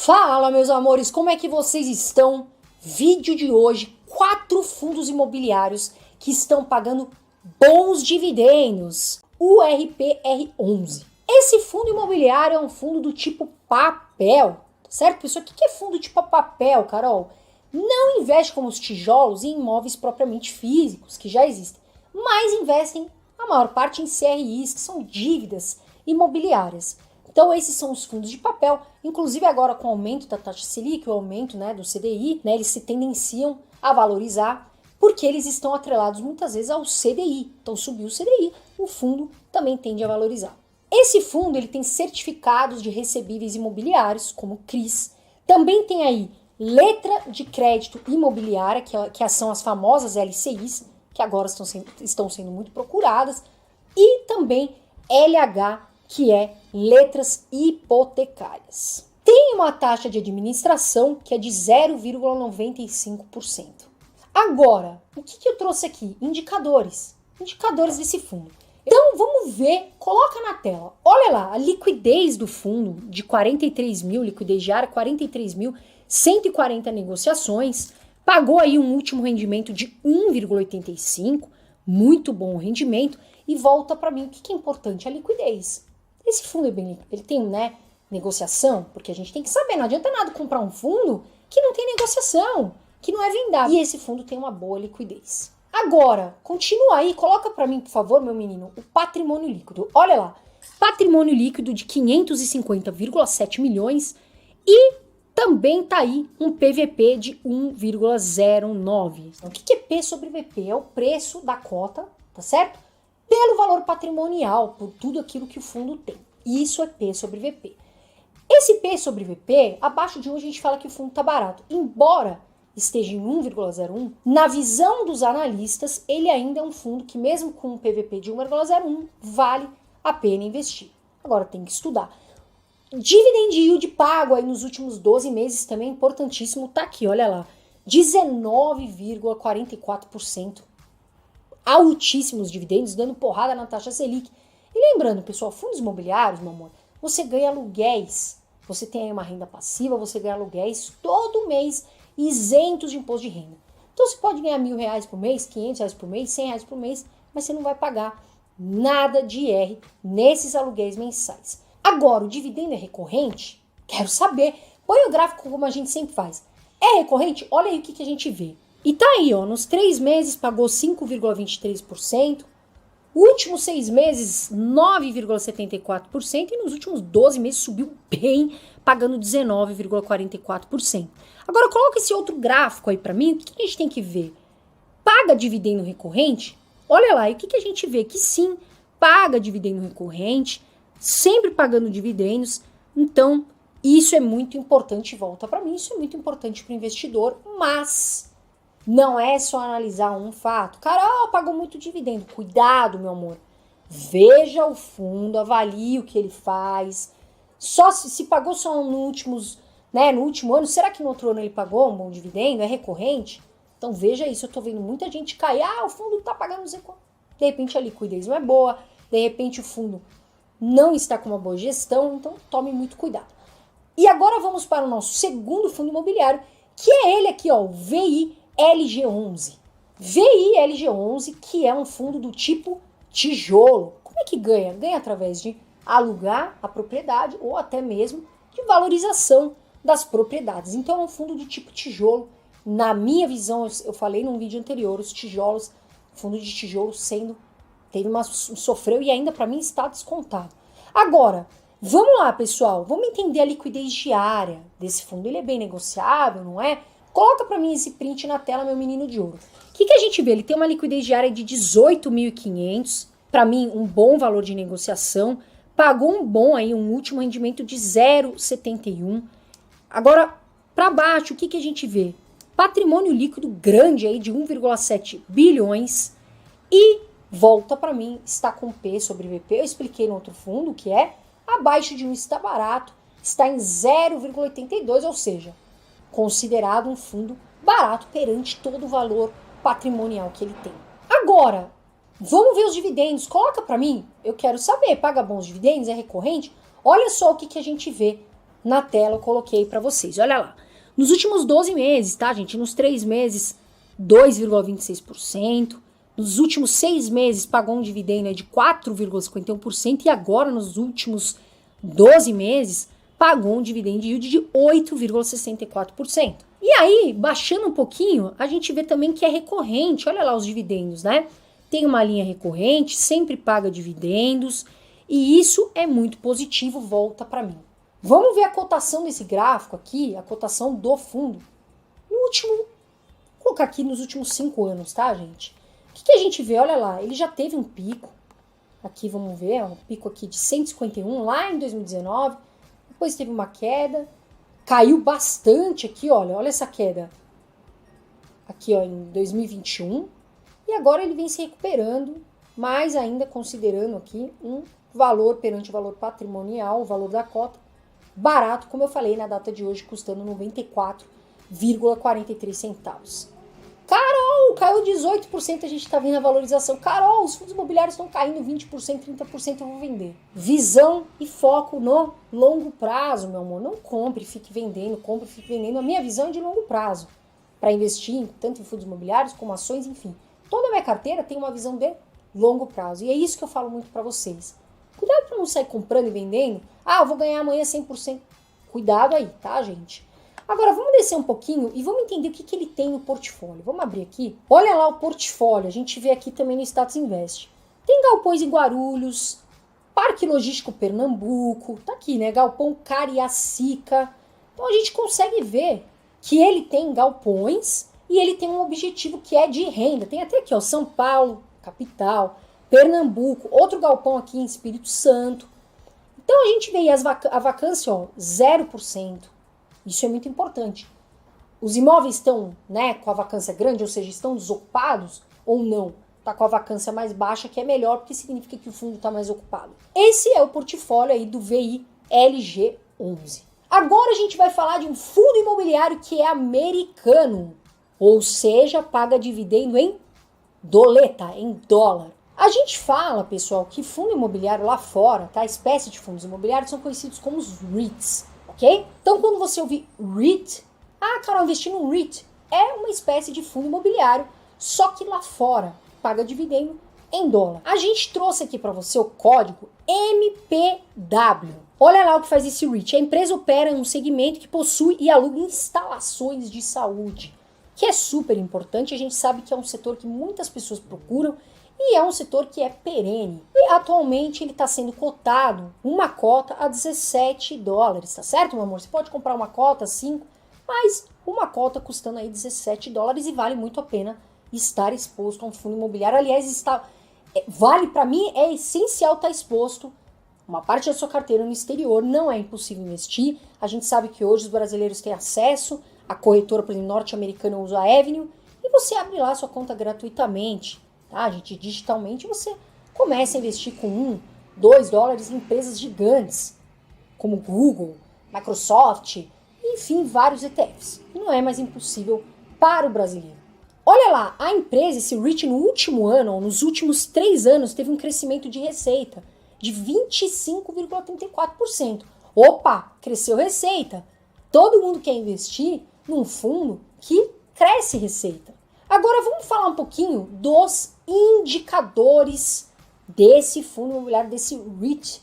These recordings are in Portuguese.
Fala, meus amores, como é que vocês estão? Vídeo de hoje, 4 fundos imobiliários que estão pagando bons dividendos. O RPR11. Esse fundo imobiliário é um fundo do tipo papel, certo, pessoal? O que é fundo tipo papel, Carol? Não investe como os tijolos em imóveis propriamente físicos, que já existem, mas investem a maior parte em CRIs, que são dívidas imobiliárias. Então esses são os fundos de papel, inclusive agora com o aumento da taxa Selic, o aumento do CDI, eles se tendenciam a valorizar, porque eles estão atrelados muitas vezes ao CDI. Então subiu o CDI, o fundo também tende a valorizar. Esse fundo ele tem certificados de recebíveis imobiliários, como CRIs, também tem aí letra de crédito imobiliária, que são as famosas LCIs, que agora estão sendo muito procuradas, e também LH, que é letras hipotecárias. Tem uma taxa de administração que é de 0,95%. Agora, o que eu trouxe aqui? Indicadores desse fundo. Então, vamos ver, coloca na tela. Olha lá, a liquidez do fundo de 43 mil, liquidez diária, 43.140 negociações, pagou aí um último rendimento de 1,85, muito bom rendimento, e volta para mim, o que é importante? A liquidez. Esse fundo é bem, ele tem, negociação, porque a gente tem que saber, não adianta nada comprar um fundo que não tem negociação, que não é vendável. E esse fundo tem uma boa liquidez. Agora, continua aí, coloca para mim, por favor, meu menino, o patrimônio líquido. Olha lá, patrimônio líquido de 550,7 milhões e também tá aí um PVP de 1,09. Então, o que é P sobre VP? É o preço da cota, tá certo? Pelo valor patrimonial, por tudo aquilo que o fundo tem. Isso é P sobre VP. Esse P sobre VP, abaixo de 1 a gente fala que o fundo está barato. Embora esteja em 1,01, na visão dos analistas, ele ainda é um fundo que mesmo com um PVP de 1,01, vale a pena investir. Agora tem que estudar. Dividend yield pago aí nos últimos 12 meses também é importantíssimo, tá aqui, olha lá, 19,44%. Altíssimos dividendos, dando porrada na taxa Selic. E lembrando, pessoal, fundos imobiliários, meu amor, você ganha aluguéis, você tem aí uma renda passiva, você ganha aluguéis todo mês, isentos de imposto de renda. Então você pode ganhar R$1.000 por mês, R$500 por mês, R$100 por mês, mas você não vai pagar nada de IR nesses aluguéis mensais. Agora, o dividendo é recorrente? Quero saber. Põe o gráfico como a gente sempre faz. É recorrente? Olha aí o que a gente vê. E tá aí, ó, nos 3 meses pagou 5,23%, últimos 6 meses 9,74% e nos últimos 12 meses subiu bem, pagando 19,44%. Agora coloca esse outro gráfico aí para mim, o que a gente tem que ver? Paga dividendo recorrente? Olha lá, e o que a gente vê? Que sim, paga dividendo recorrente, sempre pagando dividendos, então isso é muito importante, volta para mim, isso é muito importante para o investidor, mas não é só analisar um fato. Carol, pagou muito dividendo. Cuidado, meu amor. Veja o fundo, avalie o que ele faz. Só se pagou só no último ano, será que no outro ano ele pagou um bom dividendo? É recorrente? Então veja isso. Eu tô vendo muita gente cair. O fundo tá pagando não sei quanto. De repente a liquidez não é boa. De repente o fundo não está com uma boa gestão. Então tome muito cuidado. E agora vamos para o nosso segundo fundo imobiliário, que é ele aqui, ó, o VILG11. VILG11, que é um fundo do tipo tijolo. Como é que ganha? Ganha através de alugar a propriedade ou até mesmo de valorização das propriedades. Então é um fundo do tipo tijolo. Na minha visão, eu falei num vídeo anterior, os tijolos, fundo de tijolo sofreu e ainda para mim está descontado. Agora, vamos lá, pessoal, vamos entender a liquidez diária desse fundo. Ele é bem negociável, não é? Coloca para mim esse print na tela, meu menino de ouro. O que a gente vê? Ele tem uma liquidez diária de 18.500, para mim um bom valor de negociação, pagou um último rendimento de 0,71. Agora, para baixo, o que a gente vê? Patrimônio líquido grande aí de 1,7 bilhões e volta para mim, está com P sobre VP, eu expliquei no outro fundo que é abaixo de 1 está barato, está em 0,82, ou seja, considerado um fundo barato perante todo o valor patrimonial que ele tem. Agora, vamos ver os dividendos. Coloca para mim, eu quero saber, paga bons dividendos, é recorrente? Olha só o que a gente vê na tela eu coloquei para vocês. Olha lá. Nos últimos 12 meses, tá, gente? Nos 3 meses, 2,26%. Nos últimos 6 meses, pagou um dividendo de 4,51%. E agora, nos últimos 12 meses, pagou um dividend yield de 8,64%. E aí, baixando um pouquinho, a gente vê também que é recorrente. Olha lá os dividendos, né? Tem uma linha recorrente, sempre paga dividendos. E isso é muito positivo, volta para mim. Vamos ver a cotação desse gráfico aqui, a cotação do fundo. No último, vou colocar aqui nos últimos 5 anos, tá, gente? O que a gente vê? Olha lá, ele já teve um pico. Aqui, vamos ver, um pico aqui de 151 lá em 2019. Depois teve uma queda. Caiu bastante aqui, olha essa queda. Aqui, ó, em 2021. E agora ele vem se recuperando, mas ainda considerando aqui um valor perante o valor patrimonial, o valor da cota, barato, como eu falei, na data de hoje, custando 94,43 centavos. Carol, caiu 18%, a gente tá vendo a valorização. Carol, os fundos imobiliários estão caindo 20%, 30%, eu vou vender. Visão e foco no longo prazo, meu amor. Não compre, fique vendendo, compre, fique vendendo. A minha visão é de longo prazo, para investir tanto em fundos imobiliários como ações, enfim. Toda a minha carteira tem uma visão de longo prazo. E é isso que eu falo muito para vocês. Cuidado para não sair comprando e vendendo. Ah, eu vou ganhar amanhã 100%. Cuidado aí, tá, gente? Agora, vamos descer um pouquinho e vamos entender o que ele tem no portfólio. Vamos abrir aqui. Olha lá o portfólio. A gente vê aqui também no Status Invest. Tem galpões em Guarulhos, Parque Logístico Pernambuco. Tá aqui, né? Galpão Cariacica. Então, a gente consegue ver que ele tem galpões e ele tem um objetivo que é de renda. Tem até aqui, ó, São Paulo, capital, Pernambuco, outro galpão aqui em Espírito Santo. Então a gente vê aí a vacância, ó, 0%. Isso é muito importante. Os imóveis estão, né, com a vacância grande, ou seja, estão desocupados ou não? Tá com a vacância mais baixa, que é melhor, porque significa que o fundo está mais ocupado. Esse é o portfólio aí do VI LG11. Agora a gente vai falar de um fundo imobiliário que é americano. Ou seja, paga dividendo em doleta, em dólar. A gente fala, pessoal, que fundo imobiliário lá fora, tá? A espécie de fundos imobiliários são conhecidos como os REITs, ok? Então, quando você ouvir REIT, Carol, investir num REIT é uma espécie de fundo imobiliário, só que lá fora paga dividendo em dólar. A gente trouxe aqui para você o código MPW. Olha lá o que faz esse REIT. A empresa opera em um segmento que possui e aluga instalações de saúde, que é super importante. A gente sabe que é um setor que muitas pessoas procuram e é um setor que é perene. E atualmente ele está sendo cotado, uma cota a 17 dólares, tá certo, meu amor? Você pode comprar uma cota, 5, mas uma cota custando aí 17 dólares e vale muito a pena estar exposto a um fundo imobiliário. Aliás, vale para mim, é essencial estar exposto uma parte da sua carteira no exterior, não é impossível investir. A gente sabe que hoje os brasileiros têm acesso. A corretora, por exemplo, norte-americana usa a Avenue e você abre lá sua conta gratuitamente, tá, gente? Digitalmente você começa a investir com 1, 2 dólares em empresas gigantes, como Google, Microsoft, enfim, vários ETFs. E não é mais impossível para o brasileiro. Olha lá, a empresa, esse REIT, no último ano, ou nos últimos 3 anos, teve um crescimento de receita de 25,34%. Opa, cresceu receita. Todo mundo quer investir num fundo que cresce receita. Agora vamos falar um pouquinho dos indicadores desse fundo imobiliário, desse REIT.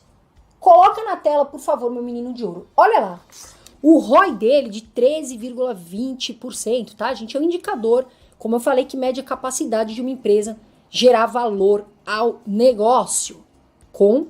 Coloca na tela, por favor, meu menino de ouro. Olha lá, o ROI dele de 13,20%, tá, gente? É um indicador, como eu falei, que mede a capacidade de uma empresa gerar valor ao negócio com,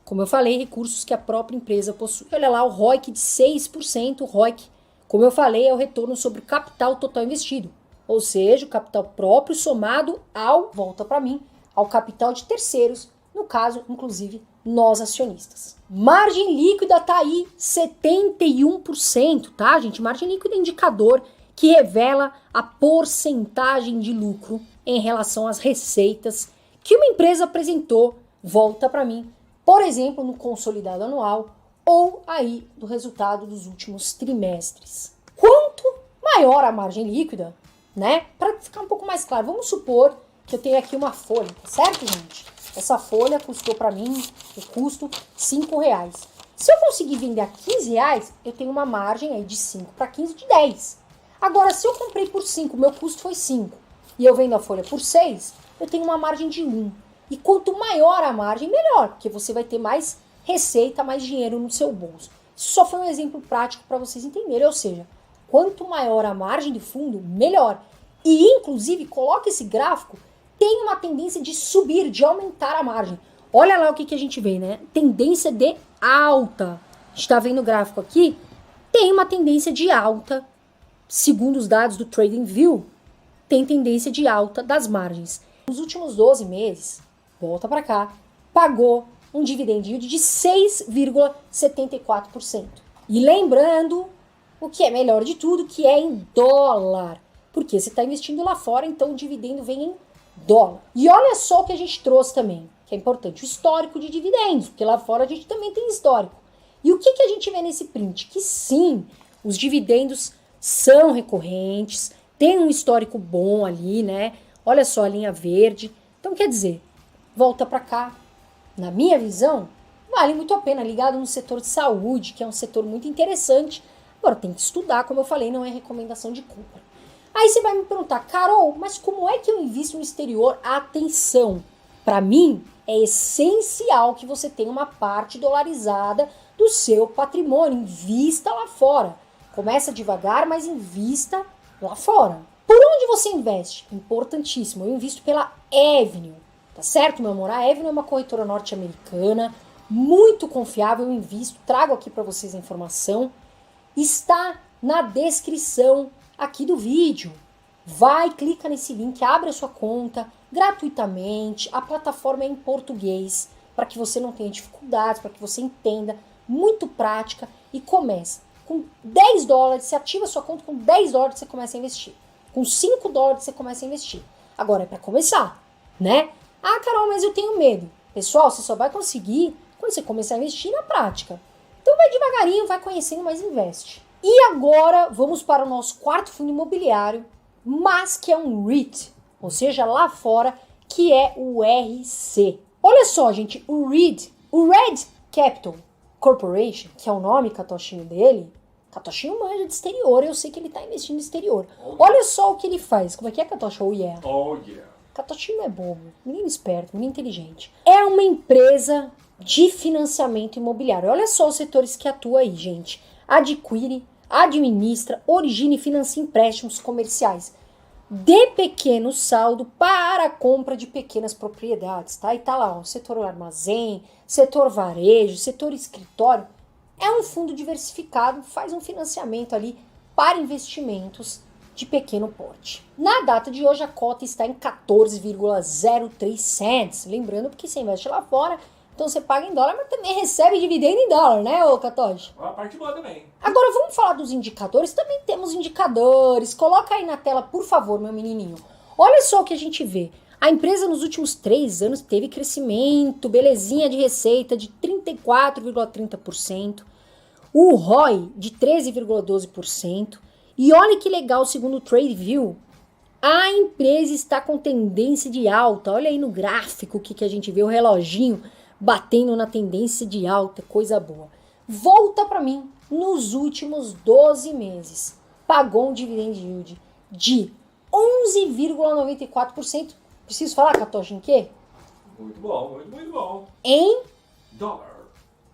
como eu falei, recursos que a própria empresa possui. Olha lá, o ROIC de 6%, o ROIC, como eu falei, é o retorno sobre o capital total investido. Ou seja, o capital próprio somado ao, volta para mim, ao capital de terceiros, no caso, inclusive, nós acionistas. Margem líquida tá aí, 71%, tá, gente? Margem líquida é indicador que revela a porcentagem de lucro em relação às receitas que uma empresa apresentou, volta para mim, por exemplo, no consolidado anual ou aí do resultado dos últimos trimestres. Quanto maior a margem líquida, né? Para ficar um pouco mais claro, vamos supor que eu tenho aqui uma folha, tá certo, gente? Essa folha custou para mim, o custo, R$5. Se eu conseguir vender a R$15, eu tenho uma margem aí de 5 para 15 de 10. Agora, se eu comprei por 5, meu custo foi 5, e eu vendo a folha por 6, eu tenho uma margem de 1. E quanto maior a margem, melhor, porque você vai ter mais receita, mais dinheiro no seu bolso. Isso só foi um exemplo prático para vocês entenderem, ou seja, quanto maior a margem de fundo, melhor. E, inclusive, coloca esse gráfico, tem uma tendência de subir, de aumentar a margem. Olha lá o que a gente vê, né? Tendência de alta. A gente está vendo o gráfico aqui, tem uma tendência de alta, segundo os dados do TradingView, tem tendência de alta das margens. Nos últimos 12 meses, volta para cá, pagou um dividend yield de 6,74%. E lembrando, o que é melhor de tudo, que é em dólar. Porque você está investindo lá fora, então o dividendo vem em dólar. E olha só o que a gente trouxe também, que é importante, o histórico de dividendos, porque lá fora a gente também tem histórico. E o que a gente vê nesse print? Que sim, os dividendos são recorrentes, tem um histórico bom ali, né? Olha só a linha verde. Então, quer dizer, volta para cá. Na minha visão, vale muito a pena, ligado no setor de saúde, que é um setor muito interessante. Agora, tem que estudar, como eu falei, não é recomendação de compra. Aí você vai me perguntar, Carol, mas como é que eu invisto no exterior? Atenção, para mim é essencial que você tenha uma parte dolarizada do seu patrimônio, invista lá fora. Começa devagar, mas invista lá fora. Por onde você investe? Importantíssimo, eu invisto pela Avenue, tá certo, meu amor? A Avenue é uma corretora norte-americana, muito confiável, eu invisto, trago aqui para vocês a informação, está na descrição aqui do vídeo. Vai, clica nesse link, abre a sua conta gratuitamente, a plataforma é em português, para que você não tenha dificuldades, para que você entenda, muito prática e comece. Com $10, você ativa a sua conta, com $10 você começa a investir. Com $5 você começa a investir. Agora é para começar, né? Ah, Carol, mas eu tenho medo. Pessoal, você só vai conseguir quando você começar a investir na prática. Então vai devagarinho, vai conhecendo, mas investe. E agora vamos para o nosso quarto fundo imobiliário, mas que é um REIT, ou seja, lá fora, que é o RC. Olha só, gente, o REIT, o Red Capital Corporation, que é o nome catochinho dele, Catochinho manja de exterior, eu sei que ele está investindo no exterior. Olha só o que ele faz. Como é que é, Catocha? Oh, yeah. Oh, yeah. Catochinho é bobo, menino esperto, menino inteligente. É uma empresa de financiamento imobiliário. Olha só os setores que atua aí, gente. Adquire, administra, origina e financia empréstimos comerciais de pequeno saldo para a compra de pequenas propriedades, tá? E tá lá, ó, setor armazém, setor varejo, setor escritório. É um fundo diversificado, faz um financiamento ali para investimentos de pequeno porte. Na data de hoje, a cota está em 14,03 cents. Lembrando que você investe lá fora, então você paga em dólar, mas também recebe dividendo em dólar, né, ô Catoche? A parte boa também. Agora vamos falar dos indicadores. Também temos indicadores. Coloca aí na tela, por favor, meu menininho. Olha só o que a gente vê. A empresa nos últimos 3 anos teve crescimento, belezinha de receita de 34,30%, o ROI de 13,12%, e olha que legal, segundo o TradingView, a empresa está com tendência de alta. Olha aí no gráfico que a gente vê, o reloginho batendo na tendência de alta, coisa boa. Volta para mim, nos últimos 12 meses, pagou um dividend yield de 11,94%. Preciso falar, Catocha, em quê? Muito bom, muito bom. Em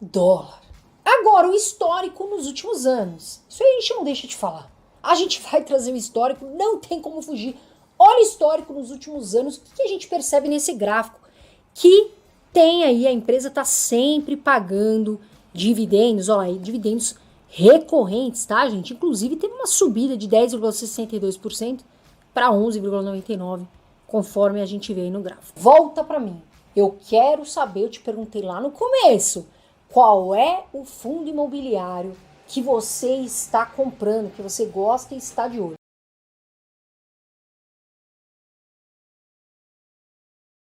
Dólar. Agora, o histórico nos últimos anos. Isso aí a gente não deixa de falar. A gente vai trazer o histórico, não tem como fugir. Olha o histórico nos últimos anos. O que a gente percebe nesse gráfico? Que tem aí, a empresa está sempre pagando dividendos, olha aí, dividendos recorrentes, tá, gente? Inclusive, teve uma subida de 10,62% para 11,99%. Conforme a gente vê aí no gráfico. Volta para mim. Eu quero saber, eu te perguntei lá no começo, qual é o fundo imobiliário que você está comprando, que você gosta e está de olho.